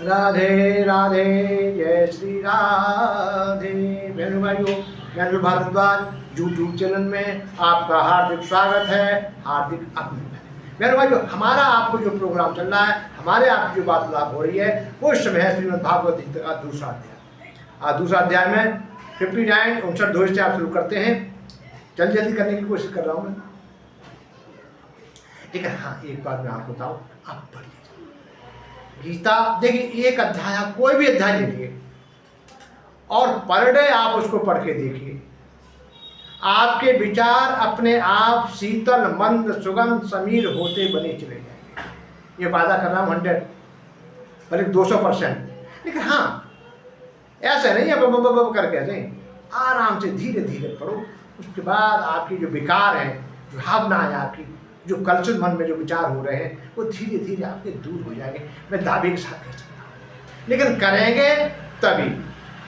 राधे राधे, जय श्री राधे। बहनों भाइयों, मैं भारद्वाज यूट्यूब चैनल में आपका हार्दिक स्वागत है, हार्दिक अभिनंदन। बहनों भाइयों, हमारा आपको जो प्रोग्राम चल रहा है, हमारे आपकी जो वार्तालाप हो रही है, वो इस समय है श्रीमद् भागवत गीता का दूसरा अध्याय। दूसरा अध्याय में 59 59 2 से आप शुरू करते हैं। जल्दी करने की कोशिश कर रहा हूँ मैं, ठीक है। हाँ, एक बात मैं आपको बताऊँ, आप पढ़ लीजिए गीता। देखिए, एक अध्याय, आप कोई भी अध्याय लीजिए और पर डे आप उसको पढ़ के देखिए, आपके विचार अपने आप शीतल मंद सुगंध समीर होते बने चले जाएंगे। ये वादा कर रहा हूँ 100 बल्कि 200%। लेकिन हाँ, ऐसे नहीं है बब करके नहीं, आराम से धीरे धीरे पढ़ो। उसके बाद आपकी जो विकार है, जो भावना है, आपकी जो कलुषित मन में जो विचार हो रहे हैं, वो धीरे धीरे आपके दूर हो जाएंगे। मैं दावे के साथ कह सकता हूँ, लेकिन करेंगे तभी।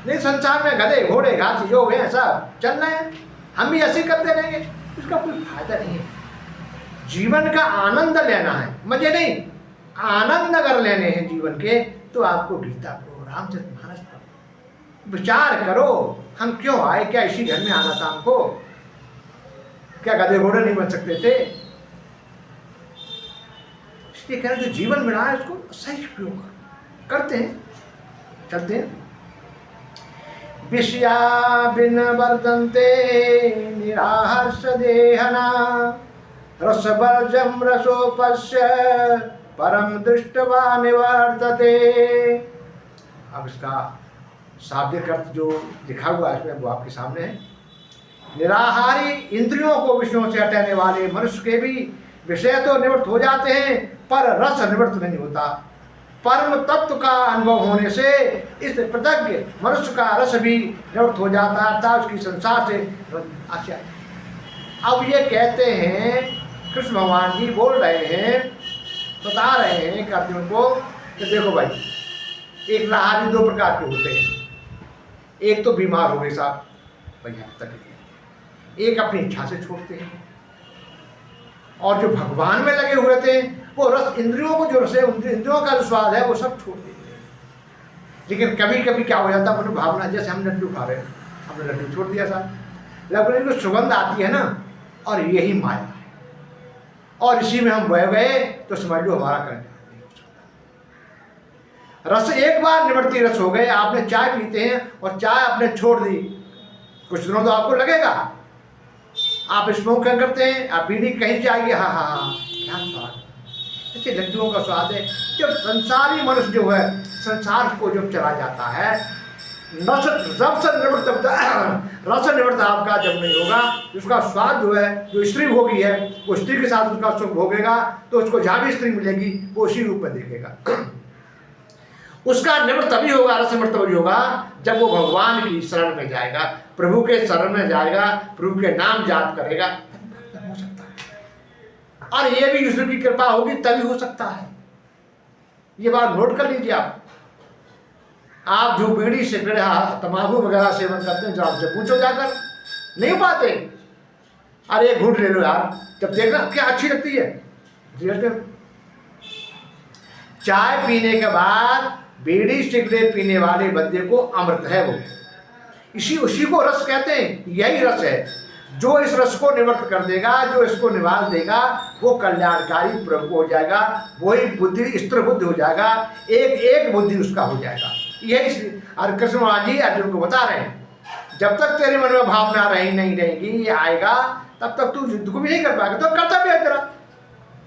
नहीं, संसार में गधे घोड़े घासी जो हुए हैं सब चल रहे हैं, हम भी ऐसे करते रहेंगे, उसका कोई फायदा नहीं है। जीवन का आनंद लेना है, मजे नहीं, आनंद अगर लेने हैं जीवन के, तो आपको गीता पढ़ो, रामचरितमानस पढ़ो, विचार करो हम क्यों आए, क्या इसी घर में आना था हमको, क्या गधे घोड़े नहीं बन सकते थे। इसलिए कह रहे जो जीवन मिला है उसको सही उपयोग करते हैं, चलते हैं। विषया बिन वर्धन्ते निराहर्ष देहना, रसवर्जम रसोपस्य परम दृष्टवा निवर्तते। अब इसका शाब्दिक अर्थ जो लिखा हुआ है इसमें, वो आपके सामने है। निराहारी इंद्रियों को विषयों से हटाने वाले मनुष्य के भी विषय तो निवृत्त हो जाते हैं, पर रस निवृत्त नहीं होता। परम तत्व का अनुभव होने से इस पृथज्ञ मनुष्य का रस भी निवृत्त हो जाता है, अर्थात उसकी संसार से अच्छा। अब ये कहते हैं, कृष्ण भगवान जी बोल रहे हैं, बता रहे हैं कि अर्जुन को कि देखो भाई, एक निराहारी 2 प्रकार के होते हैं। एक तो बीमार हो गए साहब भैया तक, एक अपनी इच्छा से छोड़ते हैं, और जो भगवान में लगे हुए थे वो रस, इंद्रियों को जो रस है, इंद्रियों का जो स्वाद है वो सब छोड़ देते हैं। लेकिन कभी कभी क्या हो जाता है, मन भावना, जैसे हम लड्डू खा रहे हैं, हमने लड्डू छोड़ दिया साहब, लेकिन जो सुगंध आती है ना, और यही माया है, और इसी में हम बह गए तो समझ लो हमारा कर्म नहीं हो सकता। रस एक बार निवृत्ति रस हो गए, आपने चाय पीते हैं और चाय आपने छोड़ दी, कुछ दिनों तो आपको लगेगा, आप स्मोक करते हैं, आप बीड़ी कहीं जाइए, हाँ हाँ हाँ क्या स्वाद, ऐसे लड्डुओं का स्वाद है। जब संसारी मनुष्य जो है, संसार को जब चला जाता है, रस निवृत्त आपका जब नहीं होगा, उसका स्वाद जो है, जो स्त्री भोगी है, वो स्त्री के साथ उसका सुख भोगेगा, तो उसको जहाँ भी स्त्री मिलेगी वो उसी रूप में देखेगा। उसका निवृत्त तभी होगा, रस निवृत्त तभी होगा जब वो भगवान की शरण में जाएगा, प्रभु के शरण में जाएगा, प्रभु के नाम जाप करेगा, हो सकता है। और ये भी ईश्वर की कृपा होगी तभी हो सकता है। ये बात नोट कर लीजिए आप जो बीड़ी सिगरेट तंबाकू वगैरह सेवन करते हैं, जरा आपसे पूछो जाकर, नहीं पाते, अरे एक घूंट ले लो यार, जब देखना क्या अच्छी लगती है। चाय पीने के बाद बीड़ी सिगरेट पीने वाले बंदे को अमृत है वो, उसी को रस कहते हैं। यही रस है जो इस रस को निवृत्त कर देगा, जो इसको निवाल देगा, वो कल्याणकारी प्रभु हो जाएगा, वही बुद्धि स्थिर बुद्धि हो जाएगा, एक बुद्धि उसका हो जाएगा। यही और कृष्ण भगवान जी अर्जुन को बता रहे हैं, जब तक तेरे मन में भावना नहीं रहेगी, ये आएगा, तब तक तू युद्ध को भी नहीं कर पाएगा। तो कर्तव्य है तेरा,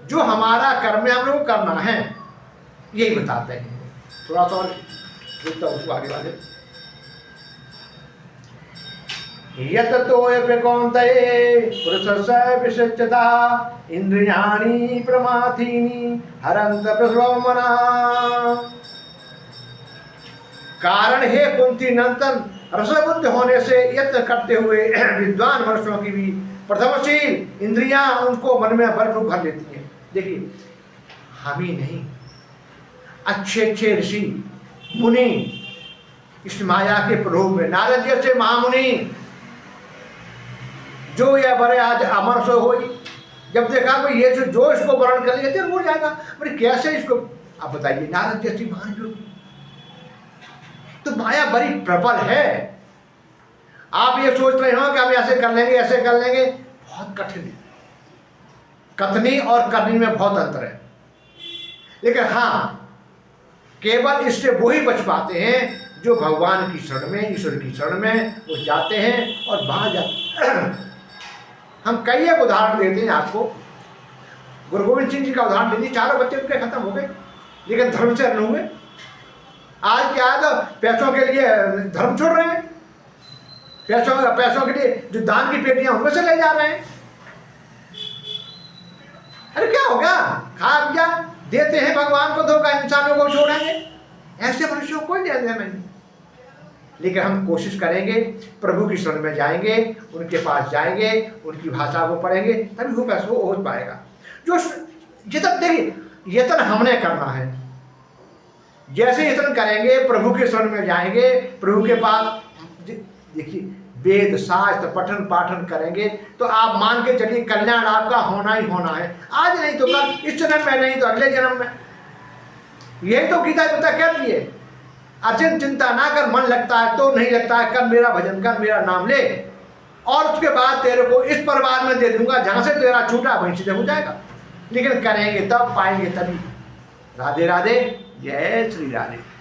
जो हमारा कर्म है हम लोग करना है, यही बताते हैं। थोड़ा सा और देखता हूँ उसको आगे वाले। यत तो कौन्तेय पुरुषस्य विशिष्टता इंद्रियाणि प्रमाथीनि हरन्त प्रलोभना। कारण है कुंती नंदन, रसबुद्ध होने से यत्न करते हुए विद्वान मनुष्यों की भी प्रथमशील इंद्रियां उनको मन में बलपूर्वक भर लेती हैं। देखिए, हम ही नहीं, अच्छे अच्छे ऋषि मुनि इस माया के प्रलोभ में, नारद जैसे महामुनि जो यह बड़े आज अमर से हो, जब देखा भाई ये जो इसको वर्ण कर लिया तो हो जाएगा, बोले कैसे इसको, अब बताइए, नारद जैसी महान योगी तो माया बड़ी प्रबल है। आप ये सोच रहे हो कि हम ऐसे कर लेंगे, ऐसे कर लेंगे, बहुत कठिन है। कथनी और करनी में बहुत अंतर है। लेकिन हाँ, केवल इससे वही बच पाते हैं जो भगवान की शरण में, ईश्वर की शरण में वो जाते हैं और वहां जाते हम कई एक उदाहरण देते हैं आपको। गुरु गोविंद सिंह जी का उदाहरण दीजिए, चारों बच्चे उनके खत्म हो गए, लेकिन धर्म से न हुए। आज क्या है, तो पैसों के लिए धर्म छोड़ रहे हैं, पैसों के लिए जो दान की पेटियां उनमें से ले जा रहे हैं। अरे क्या होगा, खा पिया देते हैं, भगवान को धोखा, इंसानों को छोड़ेंगे। ऐसे मनुष्यों को कोई लेना देना नहीं। लेकिन हम कोशिश करेंगे, प्रभु की शरण में जाएंगे, उनके पास जाएंगे, उनकी भाषा को पढ़ेंगे, तभी वो पैसा हो पाएगा। जो यतन, देखिए यतन हमने करना है। जैसे यतन करेंगे, प्रभु के शरण में जाएंगे, प्रभु के पास देखिए वेद शास्त्र पठन पाठन करेंगे, तो आप मान के चलिए कल्याण आपका होना ही होना है। आज नहीं तो कल, इस जन्म में नहीं तो अगले जन्म में। यही तो गीता पिता कहती है, अर्जुन चिंता ना कर, मन लगता है तो नहीं लगता है, कर मेरा भजन कर, मेरा नाम ले, और उसके बाद तेरे को इस परिवार में दे दूंगा, जहां से तेरा छूटा वहीं से हो जाएगा। लेकिन करेंगे तब, पाएंगे तभी। राधे राधे, जय श्री राधे।